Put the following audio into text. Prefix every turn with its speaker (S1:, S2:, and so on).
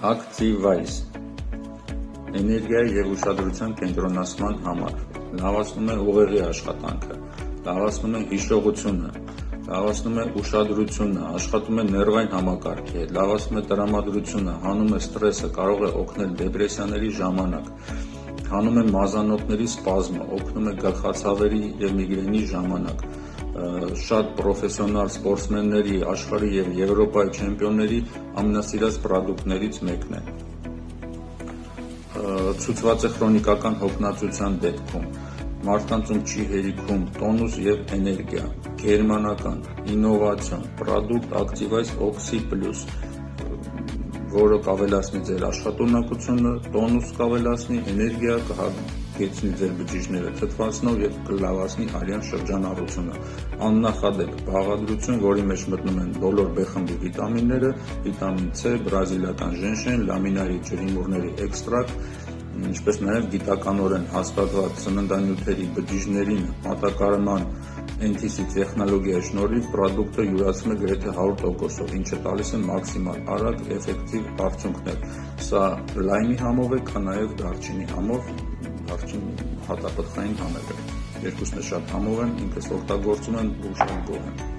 S1: Active-Wise էներգիայի և ուշադրության կենտրոնացման համար լավացնում է ուղեղի աշխատանքը, լավացնում է հիշողությունը, լավացնում է ուշադրությունը, աշխատում է ներվային համակարգի հետ, լավացնում է տրամադրությունը, հանում է ստրեսը, կարող է օգնել դեպրեսիաների ժամանակ, հանում է մազանոթների սպազմը, օգնում է գլխացավերի և միգրենի ժամանակ, շատ պրոֆեսիոնալ սպորտսմենների, աշխարհի և Եվրոպայի չեմպիոնների ամենասիրած պրոդուկտներից մեկն է։ Ցուցված է քրոնիկական հոգնածության դեպքում, մարդկանցում չի հերիքում տոնուս և էներգիա, գերմանական, ինովացիոն, պրոդուկտ Active-Wise Oxy Plus, որը կավելացնի ձեր աշխատունակությունը, տոնուս կավելացնի, էներգիա կհագեցնի ձեր բջիջները թթվածնով և կլավացնի արյան շրջանառությունը, աննախադեպ բաղադրություն, որի մեջ մտնում են բոլոր B խմբի վիտամինները, վիտամին C, բրազիլական ժենշեն, լամինարի ջրիմուռների էքստրակտ, ինչպես նաև գիտականորեն հաստատված սննդանյութերի բջիջներին մատակարարման NTC տեխնոլոգիայի շնորհիվ պրոդուկտը յուրացում է գրեթե 100%-ով, ինչը տալիս է մաքսիմալ արագ, էֆեկտիվ արդյունքներ։ Սա լայմի համով է, քան նաև դարչինի համով, դարչին հատապտղային համով է։ Երկուսն էլ շատ համով են, ինքս օգտագործում եմ ու շատ գոհ եմ։